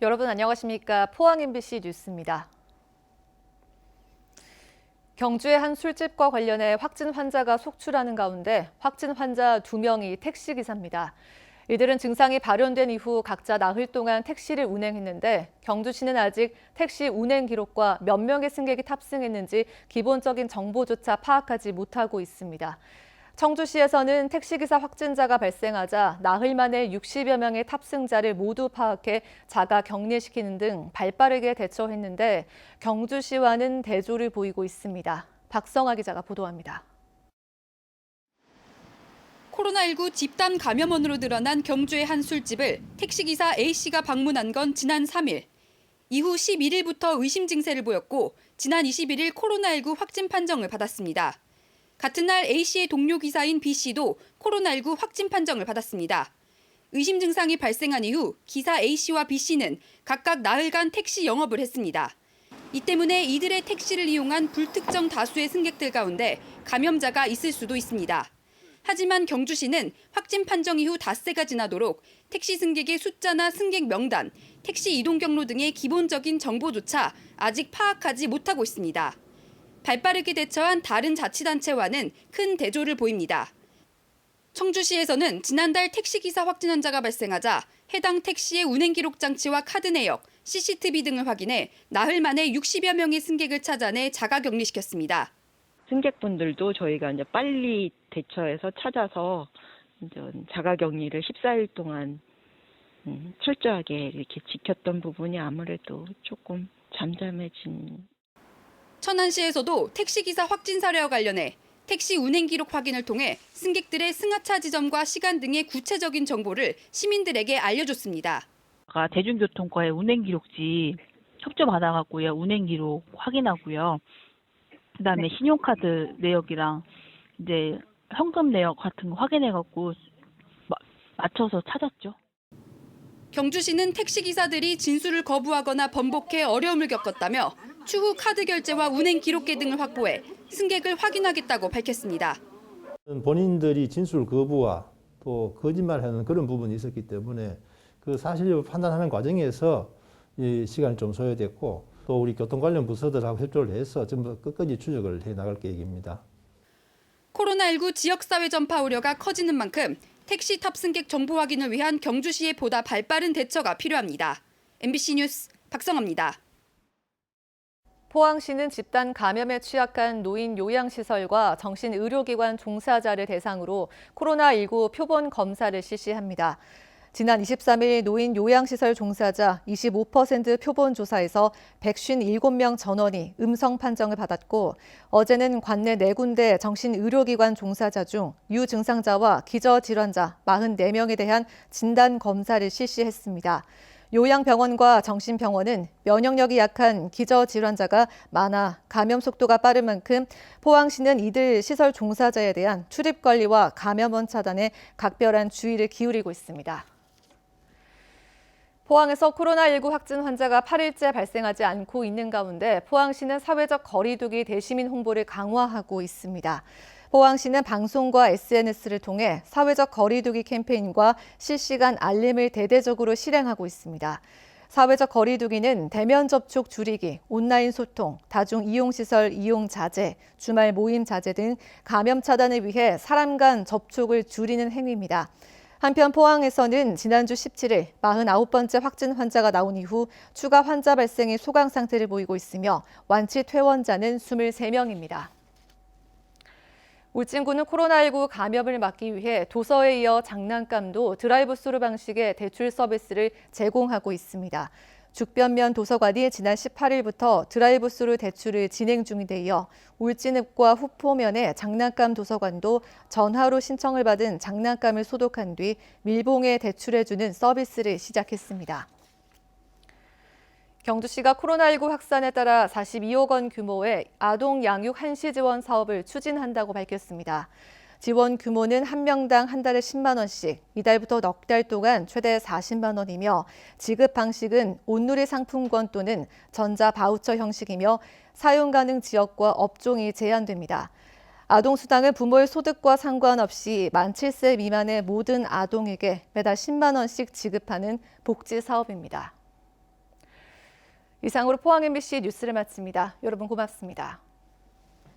여러분 안녕하십니까? 포항 MBC 뉴스입니다. 경주의 한 술집과 관련해 확진 환자가 속출하는 가운데 확진 환자 2명이 택시기사입니다. 이들은 증상이 발현된 이후 각자 나흘 동안 택시를 운행했는데 경주시는 아직 택시 운행 기록과 몇 명의 승객이 탑승했는지 기본적인 정보조차 파악하지 못하고 있습니다. 청주시에서는 택시기사 확진자가 발생하자 나흘 만에 60여 명의 탑승자를 모두 파악해 자가 격리시키는 등 발빠르게 대처했는데 경주시와는 대조를 보이고 있습니다. 박성아 기자가 보도합니다. 코로나19 집단 감염원으로 드러난 경주의 한 술집을 택시기사 A씨가 방문한 건 지난 3일. 이후 11일부터 의심 증세를 보였고 지난 21일 코로나19 확진 판정을 받았습니다. 같은 날 A씨의 동료 기사인 B씨도 코로나19 확진 판정을 받았습니다. 의심 증상이 발생한 이후 기사 A씨와 B씨는 각각 나흘간 택시 영업을 했습니다. 이 때문에 이들의 택시를 이용한 불특정 다수의 승객들 가운데 감염자가 있을 수도 있습니다. 하지만 경주시는 확진 판정 이후 닷새가 지나도록 택시 승객의 숫자나 승객 명단, 택시 이동 경로 등의 기본적인 정보조차 아직 파악하지 못하고 있습니다. 발빠르게 대처한 다른 자치단체와는 큰 대조를 보입니다. 청주시에서는 지난달 택시기사 확진 환자가 발생하자 해당 택시의 운행 기록 장치와 카드 내역, CCTV 등을 확인해 나흘 만에 60여 명의 승객을 찾아내 자가 격리시켰습니다. 승객분들도 저희가 이제 빨리 대처해서 찾아서 이제 자가 격리를 14일 동안 철저하게 이렇게 지켰던 부분이 아무래도 조금 잠잠해진. 천안시에서도 택시기사 확진 사례와 관련해 택시 운행 기록 확인을 통해 승객들의 승하차 지점과 시간 등의 구체적인 정보를 시민들에게 알려줬습니다. 대중교통과의 운행 기록지 촉조 받아갖고요, 운행 기록 확인하고요. 그다음에 신용카드 내역이랑 이제 현금 내역 같은 거 확인해갖고 맞춰서 찾았죠. 경주시는 택시기사들이 진술을 거부하거나 번복해 어려움을 겪었다며 추후 카드 결제와 운행 기록계 등을 확보해 승객을 확인하겠다고 밝혔습니다. 본인들이 진술 거부와 또 거짓말하는 그런 부분이 있었기 때문에 그 사실을 판단하는 과정에서 이 시간이 좀 소요됐고 또 우리 교통 관련 부서들하고 협조를 해서 전부 끝까지 추적을 해 나갈 계획입니다. 코로나19 지역사회 전파 우려가 커지는 만큼 택시 탑승객 정보 확인을 위한 경주시의 보다 발빠른 대처가 필요합니다. MBC 뉴스 박성아입니다. 포항시는 집단 감염에 취약한 노인 요양시설과 정신의료기관 종사자를 대상으로 코로나19 표본 검사를 실시합니다. 지난 23일 노인 요양시설 종사자 25% 표본 조사에서 157명 전원이 음성 판정을 받았고 어제는 관내 4군데 정신의료기관 종사자 중 유증상자와 기저질환자 44명에 대한 진단 검사를 실시했습니다. 요양병원과 정신병원은 면역력이 약한 기저질환자가 많아 감염 속도가 빠른 만큼 포항시는 이들 시설 종사자에 대한 출입 관리와 감염원 차단에 각별한 주의를 기울이고 있습니다. 포항에서 코로나19 확진 환자가 8일째 발생하지 않고 있는 가운데 포항시는 사회적 거리 두기 대시민 홍보를 강화하고 있습니다. 포항시는 방송과 SNS를 통해 사회적 거리 두기 캠페인과 실시간 알림을 대대적으로 실행하고 있습니다. 사회적 거리 두기는 대면 접촉 줄이기, 온라인 소통, 다중 이용시설 이용 자제, 주말 모임 자제 등 감염 차단을 위해 사람 간 접촉을 줄이는 행위입니다. 한편 포항에서는 지난주 17일 49번째 확진 환자가 나온 이후 추가 환자 발생의 소강 상태를 보이고 있으며 완치 퇴원자는 23명입니다. 울진군은 코로나19 감염을 막기 위해 도서에 이어 장난감도 드라이브스루 방식의 대출 서비스를 제공하고 있습니다. 죽변면 도서관이 지난 18일부터 드라이브스루 대출을 진행 중인데 이어 울진읍과 후포면의 장난감 도서관도 전화로 신청을 받은 장난감을 소독한 뒤 밀봉해 대출해주는 서비스를 시작했습니다. 경주시가 코로나19 확산에 따라 42억 원 규모의 아동 양육 한시 지원 사업을 추진한다고 밝혔습니다. 지원 규모는 한 명당 한 달에 10만 원씩, 이달부터 넉 달 동안 최대 40만 원이며 지급 방식은 온누리 상품권 또는 전자 바우처 형식이며 사용 가능 지역과 업종이 제한됩니다. 아동수당은 부모의 소득과 상관없이 만 7세 미만의 모든 아동에게 매달 10만 원씩 지급하는 복지 사업입니다. 이상으로 포항 MBC 뉴스를 마칩니다. 여러분 고맙습니다.